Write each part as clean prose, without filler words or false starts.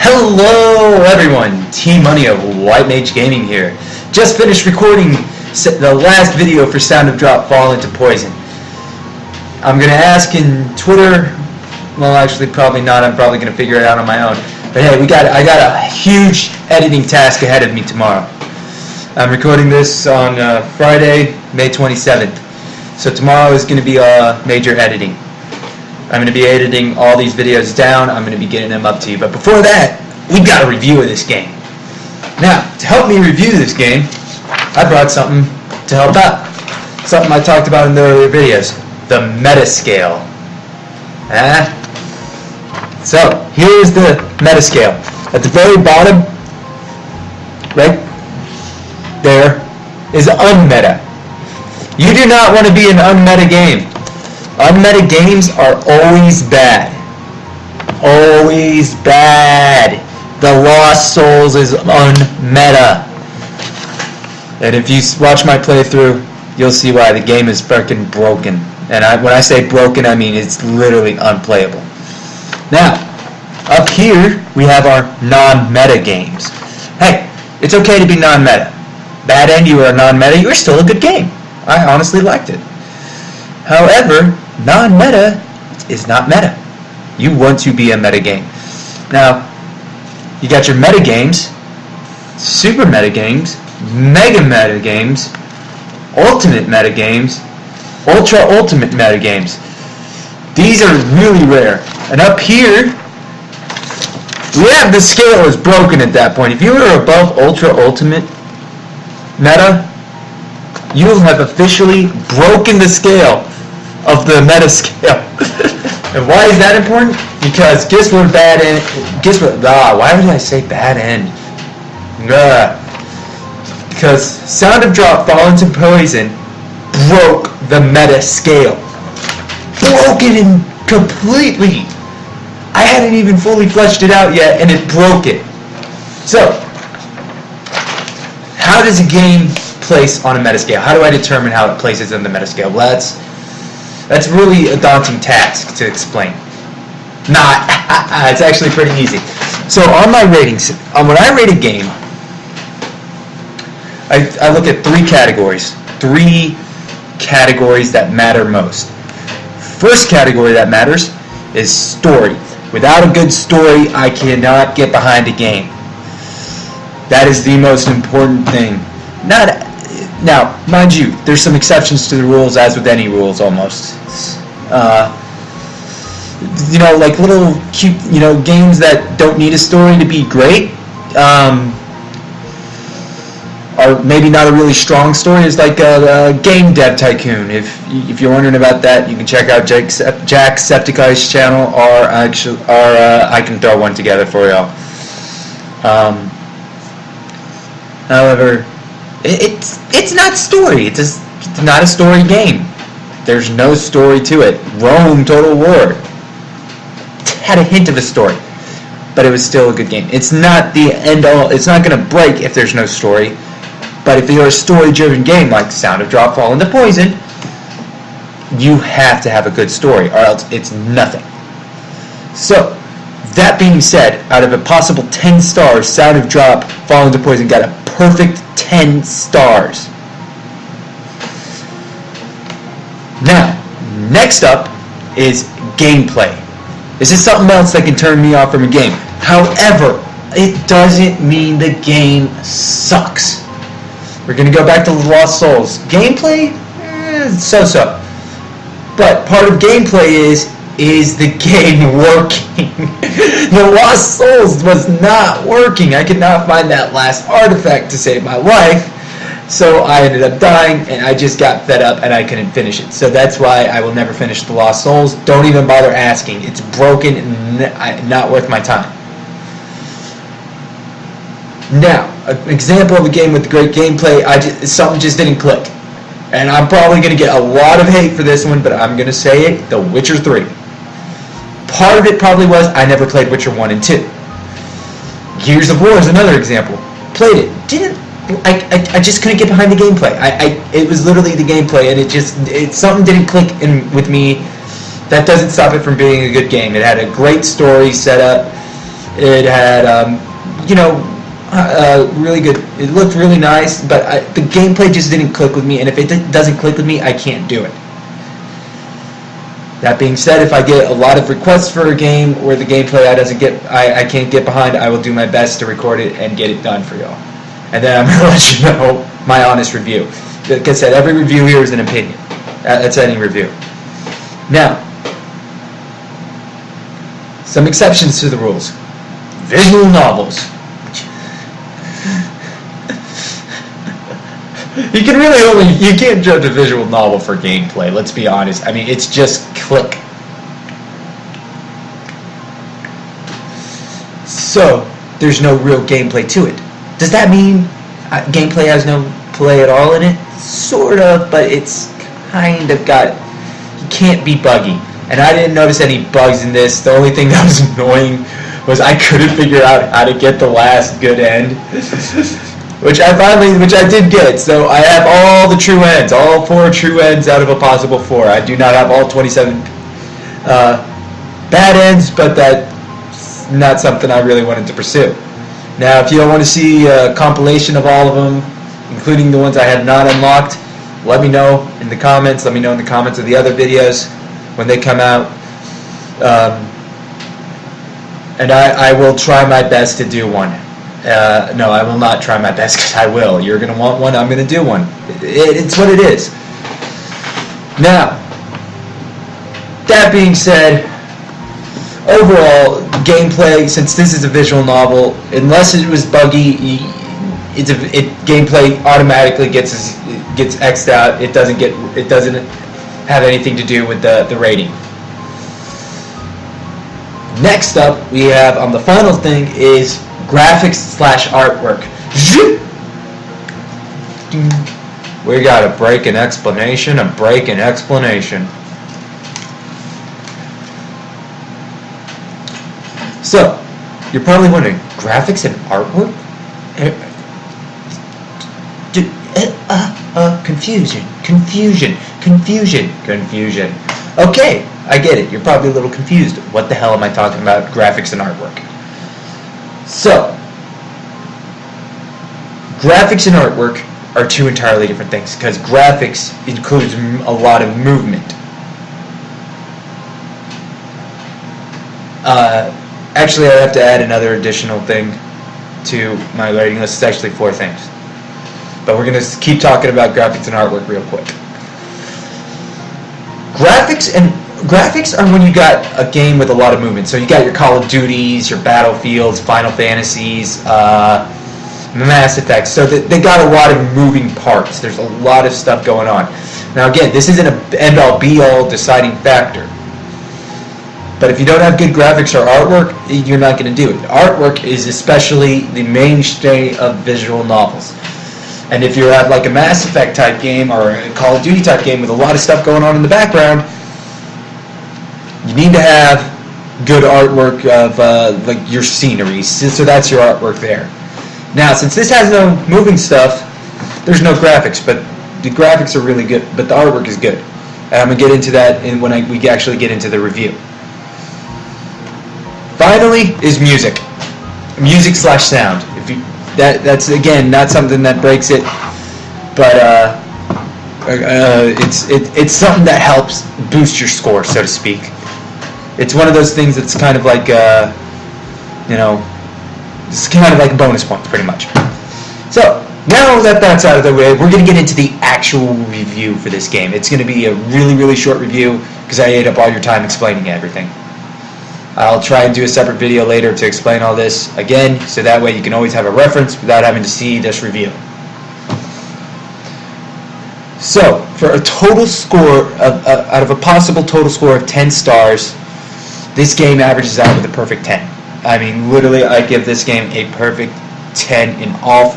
Hello everyone, T-Money of White Mage Gaming here. Just finished recording the last video for Sound of Drop Fall into Poison. I'm going to ask in Twitter, well actually probably not, I'm probably going to figure it out on my own. But hey, I got a huge editing task ahead of me tomorrow. I'm recording this on Friday, May 27th. So tomorrow is going to be major editing. I'm going to be editing all these videos down. I'm going to be getting them up to you. But before that, we've got a review of this game. Now, to help me review this game, I brought something to help out. Something I talked about in the earlier videos. The Metascale. So, here's the Metascale. At the very bottom, right there, is unmeta. You do not want to be an unmeta game. Unmeta games are always bad. Always bad. The Lost Souls is unmeta. And if you watch my playthrough, you'll see why the game is freaking broken. And when I say broken, I mean it's literally unplayable. Now, up here, we have our non-meta games. Hey, it's okay to be non-meta. Bad End, you are non-meta, you're still a good game. I honestly liked it. However, non-meta is not meta. You want to be a meta game. Now, you got your meta games, super meta games, mega meta games, ultimate meta games, ultra ultimate meta games. These are really rare. And up here, we have the scale is broken at that point. If you are above ultra ultimate meta, you have officially broken the scale of the meta scale. And why is that important? Because guess what bad end, why would I say bad end? Because Sound of Drop Fall into Poison broke the meta scale. Broke it in completely. I hadn't even fully fleshed it out yet and it broke it. So, how does a game place on a meta scale? How do I determine how it places in the meta scale? Well, that's really a daunting task to explain. Not, it's actually pretty easy. So on my ratings, when I rate a game, I look at three categories that matter most. First category that matters is story. Without a good story, I cannot get behind a game. That is the most important thing. Now, mind you, there's some exceptions to the rules, as with any rules almost. Like little cute, games that don't need a story to be great, or maybe not a really strong story, is like a Game Dev Tycoon. If you're wondering about that, you can check out Jacksepticeye's channel, or I can throw one together for y'all. However, it's not story. It's not a story game. There's no story to it. Rome Total War had a hint of a story, but it was still a good game. It's not the end all. It's not going to break if there's no story. But if you're a story-driven game like Sound of Drop Fall into Poison, you have to have a good story, or else it's nothing. So, that being said, out of a possible 10 stars, Sound of Drop Fall into Poison got a perfect 10 stars. Now, next up is gameplay. This is something else that can turn me off from a game. However, it doesn't mean the game sucks. We're going to go back to Lost Souls. Gameplay? So-so. But part of gameplay is the game working? The Lost Souls was not working. I could not find that last artifact to save my life. So I ended up dying, and I just got fed up, and I couldn't finish it. So that's why I will never finish the Lost Souls. Don't even bother asking. It's broken and not worth my time. Now, an example of a game with great gameplay, something just didn't click. And I'm probably going to get a lot of hate for this one, but I'm going to say it, The Witcher 3. Part of it probably was I never played Witcher 1 and 2. Gears of War is another example. Played it. I just couldn't get behind the gameplay. It was literally the gameplay, and something didn't click with me. That doesn't stop it from being a good game. It had a great story set up. It had, really good. It looked really nice, but the gameplay just didn't click with me. And if it doesn't click with me, I can't do it. That being said, if I get a lot of requests for a game where the gameplay I can't get behind, I will do my best to record it and get it done for y'all. And then I'm gonna let you know my honest review. Like I said, every review here is an opinion. That's any review. Now, some exceptions to the rules. Visual novels. You can't judge a visual novel for gameplay, let's be honest. I mean, it's just click. So, there's no real gameplay to it. Does that mean gameplay has no play at all in it? Sort of, but it's kind of got... You can't be buggy. And I didn't notice any bugs in this. The only thing that was annoying was I couldn't figure out how to get the last good end. Which I did get. So I have all the true ends, all 4 true ends out of a possible 4. I do not have all 27 bad ends, but that's not something I really wanted to pursue. Now, if you don't want to see a compilation of all of them, including the ones I had not unlocked, let me know in the comments. Let me know in the comments of the other videos when they come out. And I will try my best to do one. No, I will not try my best, because I will. You're going to want one, I'm going to do one. It's what it is. Now, that being said, overall, gameplay, since this is a visual novel, unless it was buggy, gameplay automatically gets X'd out. It doesn't have anything to do with the rating. Next up, we have, on the final thing, is graphics/artwork. We got a break and explanation, So, you're probably wondering, graphics and artwork? Confusion. Okay, I get it. You're probably a little confused. What the hell am I talking about? Graphics and artwork. So, graphics and artwork are 2 entirely different things, because graphics includes a lot of movement. Actually, I have to add another additional thing to my rating list. It's actually 4 things. But we're going to keep talking about graphics and artwork real quick. Graphics are when you got a game with a lot of movement. So you got your Call of Duties, your Battlefields, Final Fantasies, Mass Effect. So they got a lot of moving parts. There's a lot of stuff going on. Now again, this isn't an end-all be-all deciding factor. But if you don't have good graphics or artwork, you're not going to do it. Artwork is especially the mainstay of visual novels. And if you have like a Mass Effect type game or a Call of Duty type game with a lot of stuff going on in the background, you need to have good artwork of like your scenery. So that's your artwork there. Now, since this has no moving stuff, there's no graphics, but the graphics are really good, but the artwork is good. And I'm going to get into that when we actually get into the review. Finally is music. Music/sound. That's again not something that breaks it, but it's something that helps boost your score, so to speak. It's one of those things that's kind of like it's kind of like bonus points, pretty much. So now that that's out of the way, we're going to get into the actual review for this game. It's going to be a really, really short review because I ate up all your time explaining everything. I'll try and do a separate video later to explain all this again, so that way you can always have a reference without having to see this review. So, for a total score, out of a possible total score of 10 stars, this game averages out with a perfect 10. I mean, literally, I give this game a perfect 10 in all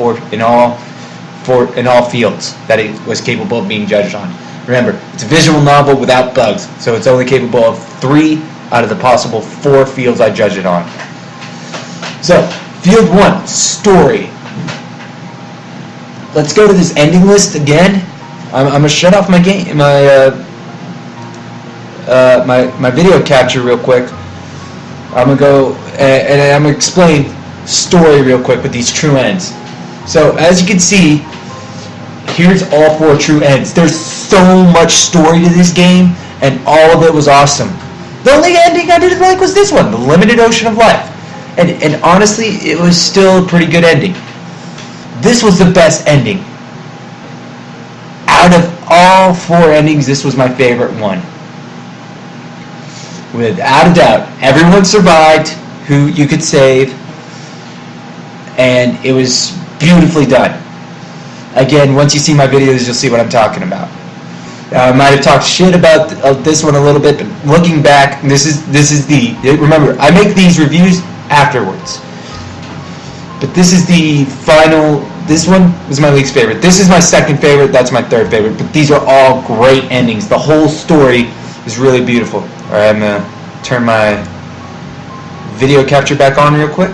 fields that it was capable of being judged on. Remember, it's a visual novel without bugs, so it's only capable of 3 out of the possible 4 fields I judge it on. So, field 1, story. Let's go to this ending list again. I'm gonna shut off my game, my video capture real quick. I'm gonna go and I'm gonna explain story real quick with these true ends. So as you can see, here's all 4 true ends. There's so much story to this game, and all of it was awesome. The only ending I didn't like was this one, The Limited Ocean of Life. And honestly, it was still a pretty good ending. This was the best ending. Out of all 4 endings, this was my favorite one. Without a doubt, everyone survived who you could save, and it was beautifully done. Again, once you see my videos, you'll see what I'm talking about. I might have talked shit about this one a little bit, but looking back, this is the. Remember, I make these reviews afterwards, but this is the final. This one was my least favorite. This is my second favorite. That's my third favorite. But these are all great endings. The whole story is really beautiful. All right, I'm gonna turn my video capture back on real quick.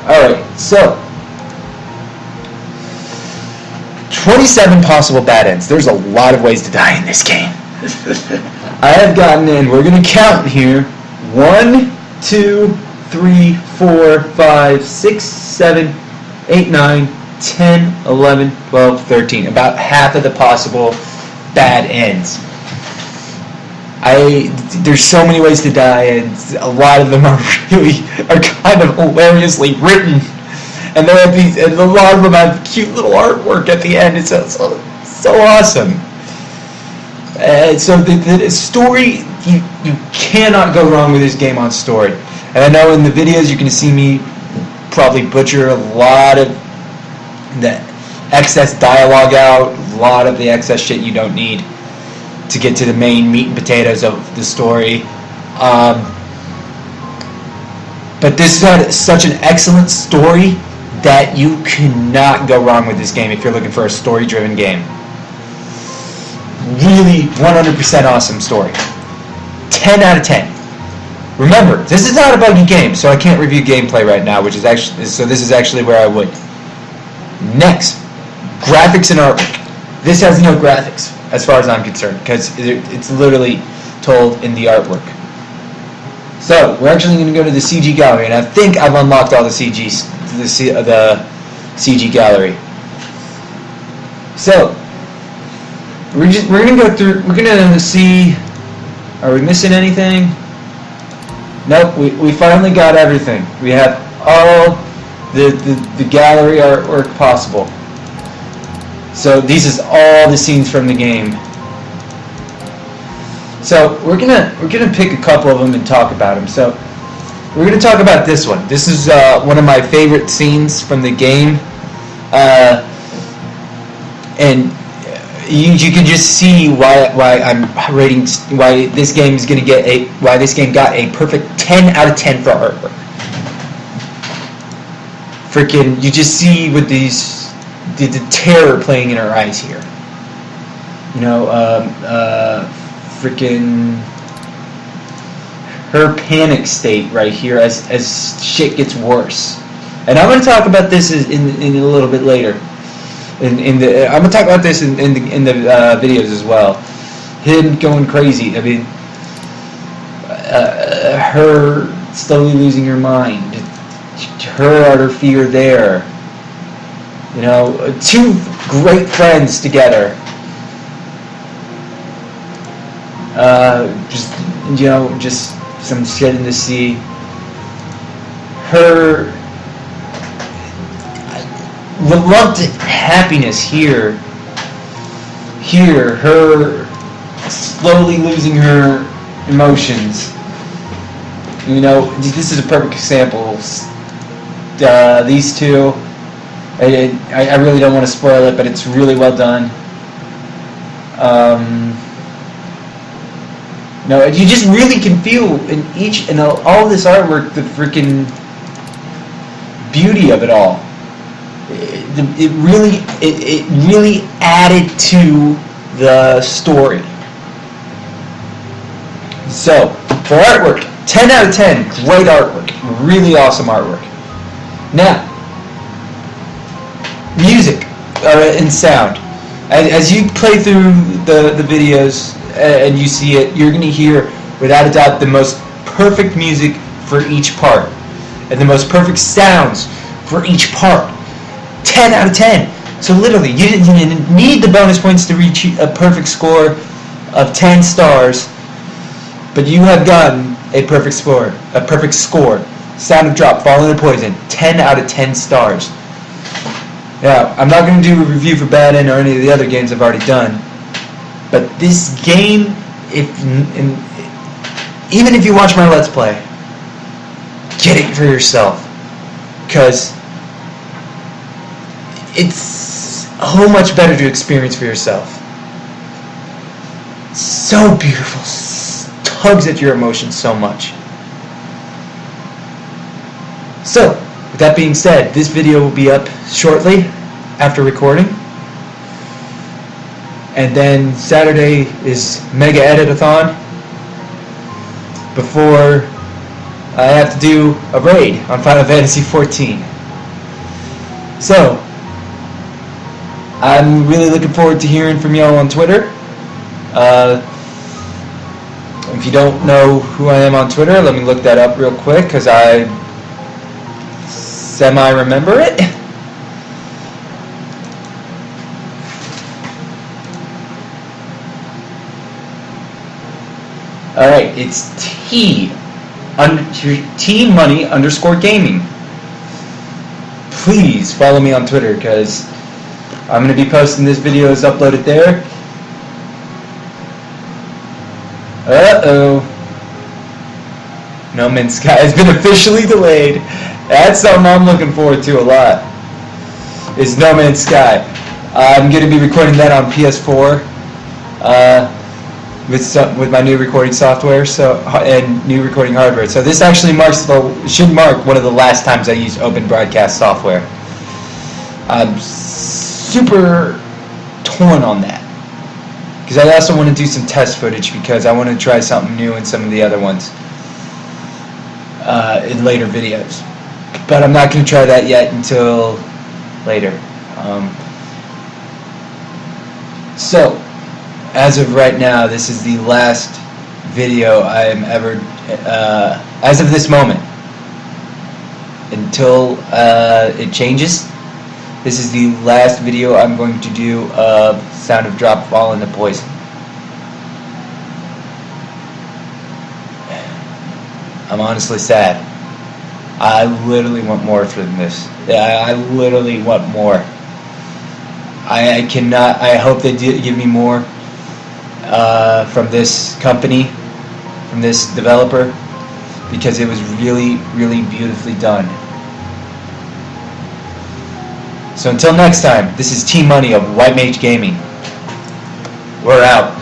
All right, so 27 possible bad ends. There's a lot of ways to die in this game. I have gotten in. We're gonna count here. 1, 2, 3, 4, 5, 6, 7, 8, 9, 10, 11, 12, 13. About half of the possible bad ends. There's so many ways to die, and a lot of them are kind of hilariously written. And there are these, and a lot of them have cute little artwork at the end. It's so awesome. So the story, you cannot go wrong with this game on story. And I know in the videos you can see me probably butcher a lot of the excess dialogue out, a lot of the excess shit you don't need to get to the main meat and potatoes of the story. But this got such an excellent story that you cannot go wrong with this game if you're looking for a story-driven game. Really 100% awesome story. 10 out of 10. Remember, this is not a buggy game, so I can't review gameplay right now, which is actually, so this is actually where I would. Next, graphics and artwork. This has no graphics, as far as I'm concerned, because it's literally told in the artwork. So, we're actually going to go to the CG gallery, and I think I've unlocked all the CGs, the CG gallery. So, we're going to go through, we're going to see, are we missing anything? Nope, we finally got everything. We have all the gallery artwork possible. So this is all the scenes from the game. So we're gonna pick a couple of them and talk about them. So we're gonna talk about this one. This is one of my favorite scenes from the game, and you can just see why I'm rating, why this game is gonna get why this game got a perfect 10 out of 10 for artwork. Freaking, you just see with these the terror playing in her eyes here. You know, freaking her panic state right here as shit gets worse. And I'm gonna talk about this in a little bit later. I'm gonna talk about this in the videos as well. Him going crazy. I mean, her slowly losing her mind. Her utter fear there. You know, 2 great friends together. Just some shit in the sea. Her reluctant happiness here. Her slowly losing her emotions. You know, this is a perfect example. These two, I really don't want to spoil it, but it's really well done. No, you just really can feel in all of this artwork the freaking beauty of it all. It really added to the story. So for artwork, 10 out of 10, great artwork, really awesome artwork. Now, music and sound. As you play through the videos and you see it, you're going to hear, without a doubt, the most perfect music for each part, and the most perfect sounds for each part. 10 out of 10. So literally, you didn't need the bonus points to reach a perfect score of 10 stars, but you have gotten a perfect score. A perfect score. Sound of Drop, Fall into Poison, 10 out of 10 stars. Now, I'm not going to do a review for Bad-In or any of the other games I've already done, but this game, even if you watch my Let's Play, get it for yourself, because it's so much better to experience for yourself. So beautiful, tugs at your emotions so much. So, with that being said, this video will be up shortly after recording. And then Saturday is Mega Edit-a-thon before I have to do a raid on Final Fantasy XIV. So, I'm really looking forward to hearing from y'all on Twitter. If you don't know who I am on Twitter, let me look that up real quick, because I semi-remember it. Alright, it's T_Money_gaming. Please follow me on Twitter, because I'm going to be posting this video as uploaded there. Uh-oh. No Man's Sky has been officially delayed. That's something I'm looking forward to a lot, is No Man's Sky. I'm going to be recording that on PS4 with my new recording software and new recording hardware. So this actually should mark one of the last times I use Open Broadcast software. I'm super torn on that, because I also want to do some test footage, because I want to try something new in some of the other ones in later videos. But I'm not going to try that yet until later. So, as of right now, this is the last video I am ever, as of this moment, until it changes. This is the last video I'm going to do of Sound of Drop, Fall into Poison. I'm honestly sad. I literally want more from this. I literally want more. I cannot. I hope they give me more from this company, from this developer, because it was really, really beautifully done. So until next time, this is T Money of White Mage Gaming. We're out.